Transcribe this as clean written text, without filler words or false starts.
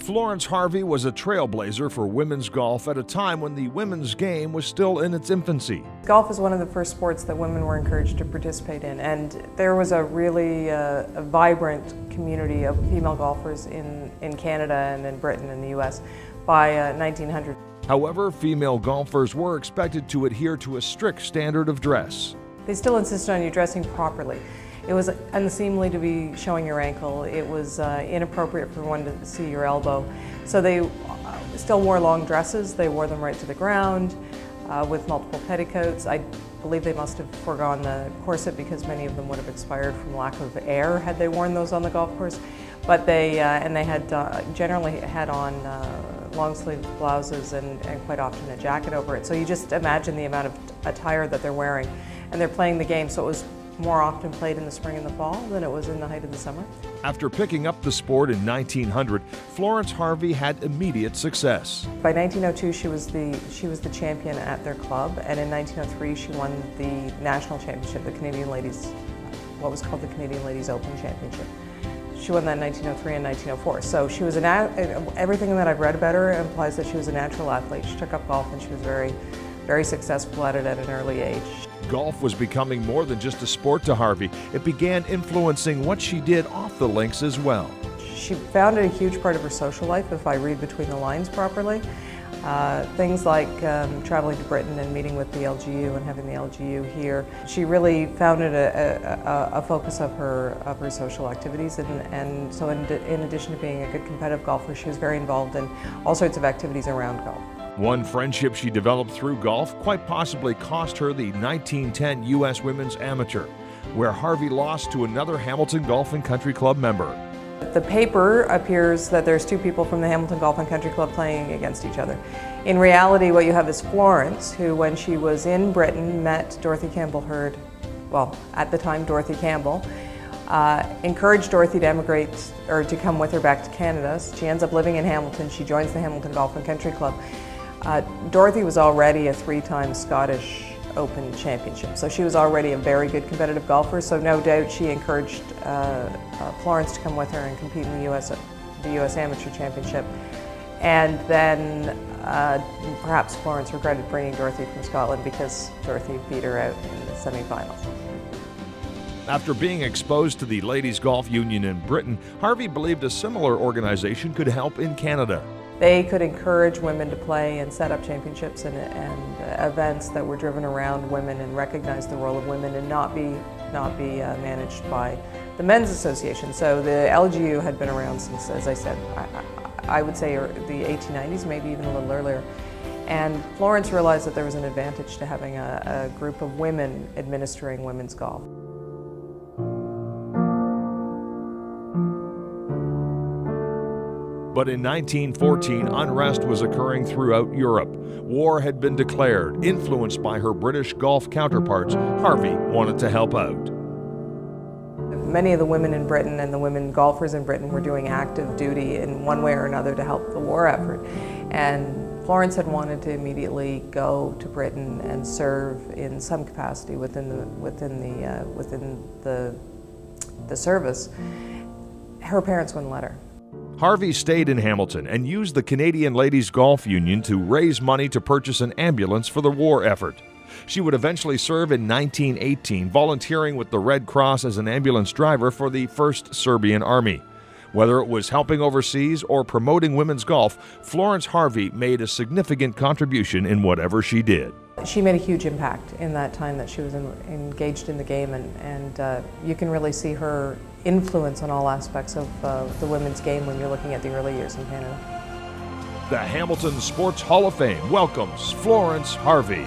Florence Harvey was a trailblazer for women's golf at a time when the women's game was still in its infancy. Golf is one of the first sports that women were encouraged to participate in, and there was a really a vibrant community of female golfers in Canada and in Britain and the US by 1900. However, female golfers were expected to adhere to a strict standard of dress. They still insisted on you dressing properly. It was unseemly to be showing your ankle. It was inappropriate for one to see your elbow. So they still wore long dresses. They wore them right to the ground with multiple petticoats. I believe they must have foregone the corset because many of them would have expired from lack of air had they worn those on the golf course. But they had generally had on long sleeve blouses and quite often a jacket over it. So you just imagine the amount of attire that they're wearing. And they're playing the game, so it was more often played in the spring and the fall than it was in the height of the summer. After picking up the sport in 1900, Florence Harvey had immediate success. By 1902, she was the champion at their club, and in 1903, she won the national championship, the Canadian Ladies, what was called the Canadian Ladies Open Championship. She won that in 1903 and 1904. So she was everything that I've read about her implies that she was a natural athlete. She took up golf and she was very, very successful at it at an early age. Golf was becoming more than just a sport to Harvey. It began influencing what she did off the links as well. She found it a huge part of her social life, if I read between the lines properly. Things like traveling to Britain and meeting with the LGU and having the LGU here. She really found it a focus of her social activities, and so in addition to being a good competitive golfer, she was very involved in all sorts of activities around golf. One friendship she developed through golf quite possibly cost her the 1910 U.S. Women's Amateur, where Harvey lost to another Hamilton Golf and Country Club member. The paper appears that there's two people from the Hamilton Golf and Country Club playing against each other. In reality, what you have is Florence, who when she was in Britain met Dorothy Campbell Hurd, well, at the time Dorothy Campbell, encouraged Dorothy to emigrate or to come with her back to Canada. She ends up living in Hamilton. She joins the Hamilton Golf and Country Club. Dorothy was already a three-time Scottish Open championship, so she was already a very good competitive golfer, so no doubt she encouraged Florence to come with her and compete in the US Amateur Championship. And then perhaps Florence regretted bringing Dorothy from Scotland because Dorothy beat her out in the semifinals. After being exposed to the Ladies Golf Union in Britain, Harvey believed a similar organization could help in Canada. They could encourage women to play and set up championships and events that were driven around women and recognize the role of women and not be managed by the Men's Association. So the LGU had been around since, as I said, I would say the 1890s, maybe even a little earlier. And Florence realized that there was an advantage to having a group of women administering women's golf. But in 1914, unrest was occurring throughout Europe. War had been declared. Influenced by her British golf counterparts, Harvey wanted to help out. Many of the women in Britain and the women golfers in Britain were doing active duty in one way or another to help the war effort. And Florence had wanted to immediately go to Britain and serve in some capacity within the service. Her parents wouldn't let her. Harvey stayed in Hamilton and used the Canadian Ladies Golf Union to raise money to purchase an ambulance for the war effort. She would eventually serve in 1918, volunteering with the Red Cross as an ambulance driver for the 1st Serbian Army. Whether it was helping overseas or promoting women's golf, Florence Harvey made a significant contribution in whatever she did. She made a huge impact in that time that she was engaged in the game, and you can really see her influence on all aspects of the women's game when you're looking at the early years in Canada. The Hamilton Sports Hall of Fame welcomes Florence Harvey.